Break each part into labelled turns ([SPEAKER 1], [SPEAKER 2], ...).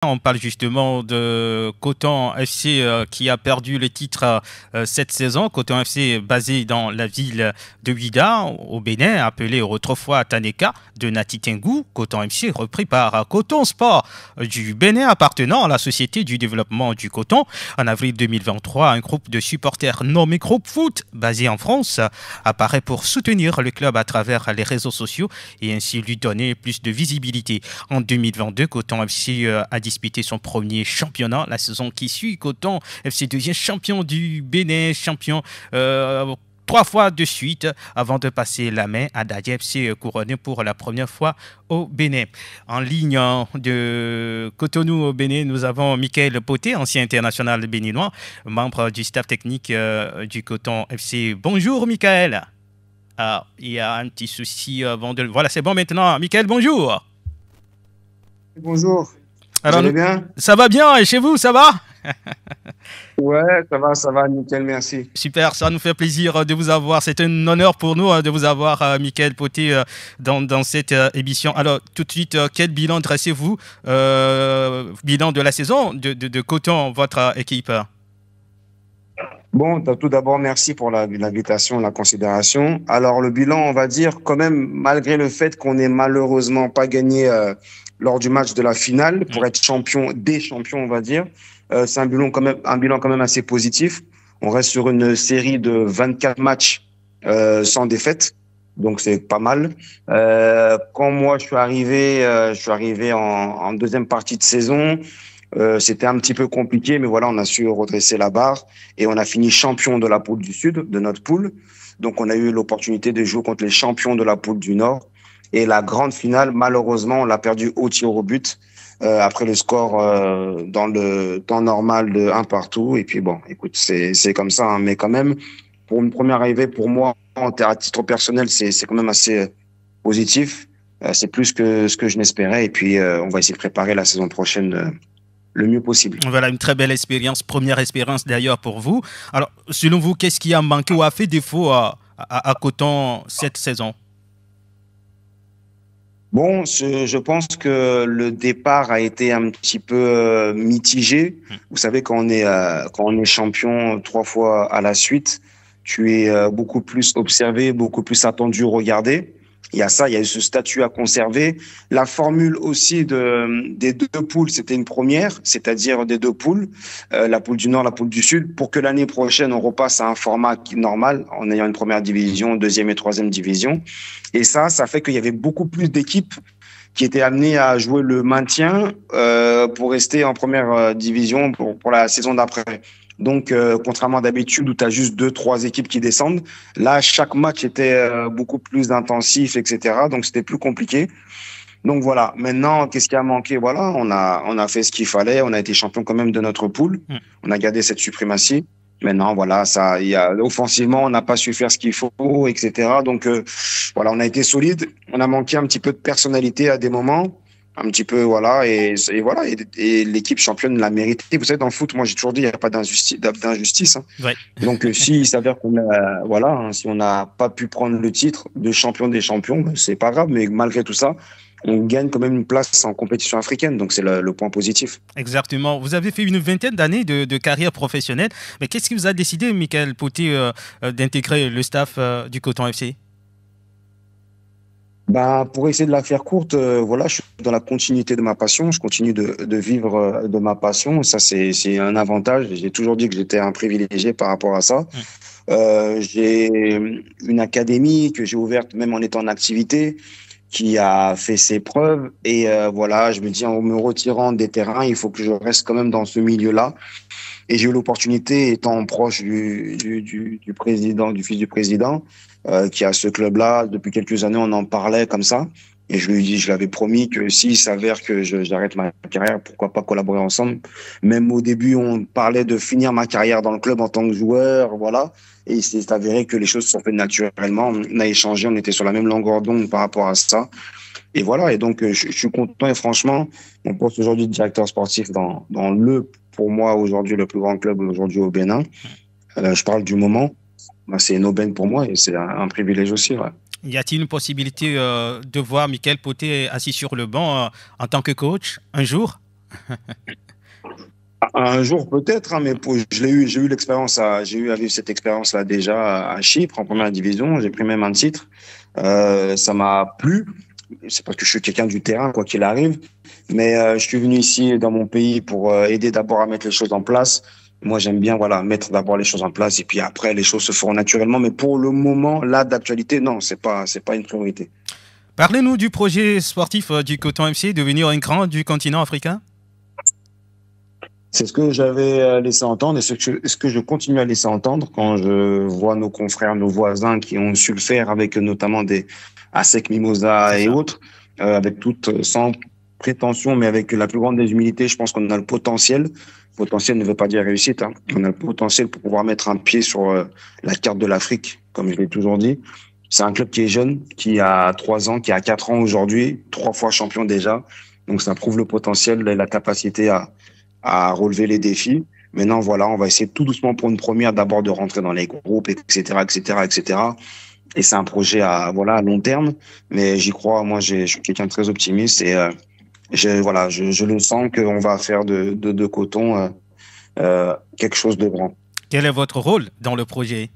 [SPEAKER 1] On parle justement de Coton FC qui a perdu le titre cette saison. Coton FC basé dans la ville de Ouidah au Bénin, appelé autrefois Taneka de Nati Tengu. Coton FC repris par Coton Sport du Bénin appartenant à la Société du développement du coton. En avril 2023, un groupe de supporters nommé Groupe Foot basé en France apparaît pour soutenir le club à travers les réseaux sociaux et ainsi lui donner plus de visibilité. En 2022, Coton FC a disputé son premier championnat. La saison qui suit, Coton FC devient champion du Bénin, champion 3 fois de suite avant de passer la main à Dadje FC couronné pour la première fois au Bénin. En ligne de Cotonou au Bénin, nous avons Michael Poté, ancien international béninois, membre du staff technique du Coton FC. Bonjour Michael. Ah, il y a un petit souci avant de... Voilà, c'est bon maintenant. Michael, bonjour.
[SPEAKER 2] Bonjour, vous
[SPEAKER 1] Alors,
[SPEAKER 2] allez bien?
[SPEAKER 1] ça va bien et chez vous, ça va?
[SPEAKER 2] Ouais, ça va, nickel, merci.
[SPEAKER 1] Super, ça nous fait plaisir de vous avoir. C'est un honneur pour nous de vous avoir, Michael Poté, dans cette émission. Alors, tout de suite, quel bilan dressez-vous? Bilan de la saison de Coton, votre équipe?
[SPEAKER 2] Bon, tout d'abord, merci pour l'invitation, la considération. Alors, le bilan, on va dire, quand même, malgré le fait qu'on n'ait malheureusement pas gagné lors du match de la finale, pour être champion, des champions, on va dire, c'est un bilan quand même assez positif. On reste sur une série de 24 matchs sans défaite. Donc, c'est pas mal. Quand moi, je suis arrivé en deuxième partie de saison. C'était un petit peu compliqué, mais voilà, on a su redresser la barre et on a fini champion de la poule du Sud, de notre poule. Donc, on a eu l'opportunité de jouer contre les champions de la poule du Nord. Et la grande finale, malheureusement, on l'a perdu au tir au but après le score dans le temps normal de 1-1. Et puis bon, écoute, c'est comme ça, hein, mais quand même, pour une première arrivée, pour moi, à titre personnel, c'est quand même assez positif. C'est plus que ce que je n'espérais. Et puis, on va essayer de préparer la saison prochaine le mieux possible.
[SPEAKER 1] Voilà, une très belle expérience, première expérience d'ailleurs pour vous. Alors, selon vous, qu'est-ce qui a manqué ou a fait défaut à Coton cette saison?
[SPEAKER 2] Bon, je pense que le départ a été un petit peu mitigé. Vous savez, quand on est champion 3 fois à la suite, tu es beaucoup plus observé, beaucoup plus attendu, regardé. Il y a ça, il y a eu ce statut à conserver. La formule aussi des deux poules, c'était une première, c'est-à-dire des deux poules, la poule du Nord, la poule du Sud, pour que l'année prochaine, on repasse à un format normal, en ayant une première division, deuxième et troisième division. Et ça fait qu'il y avait beaucoup plus d'équipes qui étaient amenées à jouer le maintien pour rester en première division pour la saison d'après. Donc, contrairement à d'habitude où tu as juste 2, 3 équipes qui descendent, là, chaque match était beaucoup plus intensif, etc. Donc, c'était plus compliqué. Donc, voilà. Maintenant, qu'est-ce qui a manqué? Voilà, on a fait ce qu'il fallait. On a été champion quand même de notre poule. On a gardé cette suprématie. Maintenant, voilà, offensivement, on n'a pas su faire ce qu'il faut, etc. Donc, voilà, on a été solide. On a manqué un petit peu de personnalité à des moments. Un petit peu, voilà, et voilà, et l'équipe championne l'a mérité. Vous savez, dans le foot, moi, j'ai toujours dit, il n'y a pas d'injustice, hein.
[SPEAKER 1] Ouais.
[SPEAKER 2] Donc, s'il s'avère qu'on a, voilà, hein, si on n'a pas pu prendre le titre de champion des champions, ben, c'est pas grave, mais malgré tout ça, on gagne quand même une place en compétition africaine. Donc, c'est le point positif.
[SPEAKER 1] Exactement. Vous avez fait une vingtaine d'années de carrière professionnelle. Mais qu'est-ce qui vous a décidé, Michael Poté, d'intégrer le staff du Coton FC?
[SPEAKER 2] Ben, pour essayer de la faire courte, voilà, je suis dans la continuité de ma passion. Je continue de vivre de ma passion. Ça, c'est un avantage. J'ai toujours dit que j'étais un privilégié par rapport à ça. J'ai une académie que j'ai ouverte même en étant en activité, qui a fait ses preuves. Et voilà, je me dis, en me retirant des terrains, il faut que je reste quand même dans ce milieu-là. Et j'ai eu l'opportunité, étant proche du président, du fils du président, qui a ce club-là, depuis quelques années, on en parlait comme ça. Et je lui ai dit, je l'avais promis que s'il s'avère que j'arrête ma carrière, pourquoi pas collaborer ensemble. Même au début, on parlait de finir ma carrière dans le club en tant que joueur, voilà. Et il s'est avéré que les choses se sont faites naturellement. On a échangé, on était sur la même longueur d'onde par rapport à ça. Et voilà, et donc je suis content et franchement, mon poste aujourd'hui de directeur sportif dans pour moi aujourd'hui, le plus grand club aujourd'hui au Bénin, je parle du moment, ben, c'est une aubaine pour moi et c'est un privilège aussi, ouais.
[SPEAKER 1] Y a-t-il une possibilité de voir Michael Poté assis sur le banc en tant que coach un jour?
[SPEAKER 2] Un jour peut-être, hein, mais j'ai eu l'expérience, j'ai eu à vivre cette expérience-là déjà à Chypre en première division. J'ai pris même un titre. Ça m'a plu. C'est parce que je suis quelqu'un du terrain, quoi qu'il arrive. Mais je suis venu ici dans mon pays pour aider d'abord à mettre les choses en place. Moi, j'aime bien, voilà, mettre d'abord les choses en place et puis après, les choses se feront naturellement. Mais pour le moment, là, d'actualité, non, c'est pas une priorité.
[SPEAKER 1] Parlez-nous du projet sportif du Coton FC, devenir un grand du continent africain.
[SPEAKER 2] C'est ce que j'avais laissé entendre et ce que je continue à laisser entendre quand je vois nos confrères, nos voisins qui ont su le faire avec notamment des ASEC
[SPEAKER 1] C'est
[SPEAKER 2] Mimosa et
[SPEAKER 1] ça.
[SPEAKER 2] autres, avec toute, sans prétention, mais avec la plus grande des humilités, je pense qu'on a le potentiel. Potentiel ne veut pas dire réussite, hein. On a le potentiel pour pouvoir mettre un pied sur la carte de l'Afrique, comme je l'ai toujours dit. C'est un club qui est jeune, qui a 3 ans, qui a 4 ans aujourd'hui, 3 fois champion déjà. Donc ça prouve le potentiel et la capacité à relever les défis. Maintenant, voilà, on va essayer tout doucement pour une première, d'abord de rentrer dans les groupes, etc., etc., etc. Et c'est un projet voilà, à long terme, mais j'y crois. Moi, je suis quelqu'un de très optimiste et voilà, je le sens qu'on va faire de Coton quelque chose de grand.
[SPEAKER 1] Quel est votre rôle dans le projet?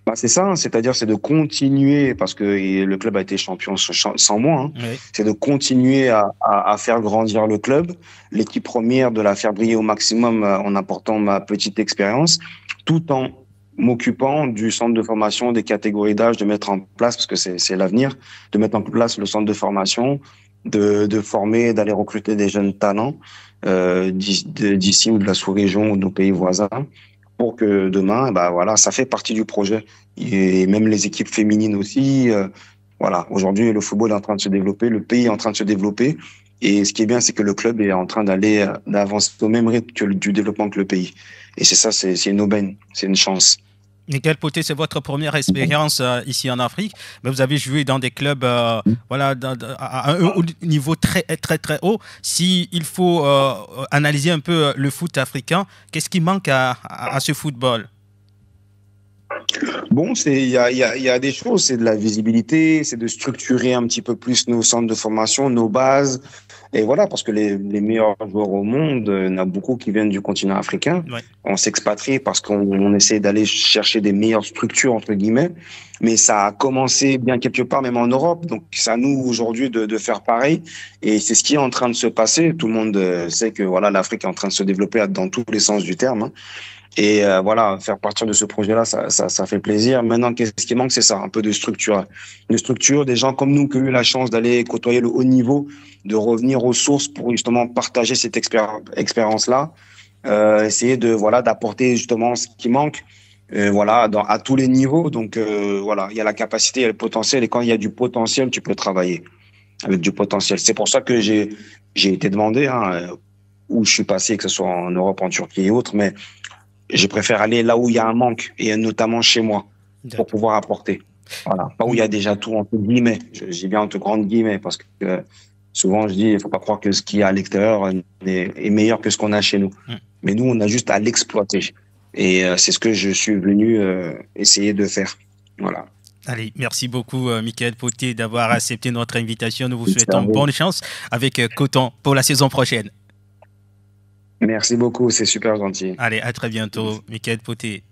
[SPEAKER 2] Bah, c'est ça, hein, c'est-à-dire c'est de continuer, parce que le club a été champion sans moi, hein,
[SPEAKER 1] Oui.
[SPEAKER 2] c'est de continuer à faire grandir le club, l'équipe première, de la faire briller au maximum en apportant ma petite expérience, tout en m'occupant du centre de formation, des catégories d'âge, de mettre en place, parce que c'est l'avenir, de mettre en place le centre de formation, de former, d'aller recruter des jeunes talents d'ici ou de la sous-région ou de nos pays voisins pour que demain, bah voilà, ça fait partie du projet. Et même les équipes féminines aussi. Voilà, aujourd'hui, le football est en train de se développer, le pays est en train de se développer. Et ce qui est bien, c'est que le club est en train d'avancer au même rythme du développement que le pays. Et c'est ça, c'est une aubaine, c'est une chance.
[SPEAKER 1] Nickel Poté, c'est votre première expérience ici en Afrique, mais vous avez joué dans des clubs voilà, à un niveau très, très, très haut. S'il faut analyser un peu le foot africain, qu'est-ce qui manque à ce football?
[SPEAKER 2] Bon, il y a des choses, c'est de la visibilité, c'est de structurer un petit peu plus nos centres de formation, nos bases. Et voilà, parce que les meilleurs joueurs au monde, il y en a beaucoup qui viennent du continent africain.
[SPEAKER 1] Ouais.
[SPEAKER 2] On s'expatrie parce qu'on essaie d'aller chercher des meilleures structures, entre guillemets. Mais ça a commencé bien quelque part, même en Europe. Donc, c'est à nous aujourd'hui de faire pareil. Et c'est ce qui est en train de se passer. Tout le monde sait que voilà, l'Afrique est en train de se développer dans tous les sens du terme, hein. Et voilà, faire partir de ce projet-là, ça fait plaisir. Maintenant, qu'est-ce qui manque, c'est ça, un peu de structure. Une structure, des gens comme nous qui ont eu la chance d'aller côtoyer le haut niveau, de revenir aux sources pour justement partager cette expérience-là, essayer de voilà d'apporter justement ce qui manque, voilà, à tous les niveaux. Donc voilà, il y a la capacité, il y a le potentiel, et quand il y a du potentiel, tu peux travailler avec du potentiel. C'est pour ça que j'ai été demandé, hein, où je suis passé, que ce soit en Europe, en Turquie et autres, mais je préfère aller là où il y a un manque, et notamment chez moi, pour pouvoir apporter. Voilà. Pas où il y a déjà tout, entre guillemets. J'ai bien entre grandes guillemets, parce que souvent je dis, il faut pas croire que ce qu'il y a à l'extérieur est meilleur que ce qu'on a chez nous. Mais nous, on a juste à l'exploiter. Et c'est ce que je suis venu essayer de faire. Voilà.
[SPEAKER 1] Allez, merci beaucoup, Michael Poté, d'avoir accepté notre invitation. Nous vous
[SPEAKER 2] Merci à
[SPEAKER 1] souhaitons
[SPEAKER 2] vous.
[SPEAKER 1] bonne chance avec Coton pour la saison prochaine.
[SPEAKER 2] Merci beaucoup, c'est super gentil.
[SPEAKER 1] Allez, à très bientôt, Michael Poté.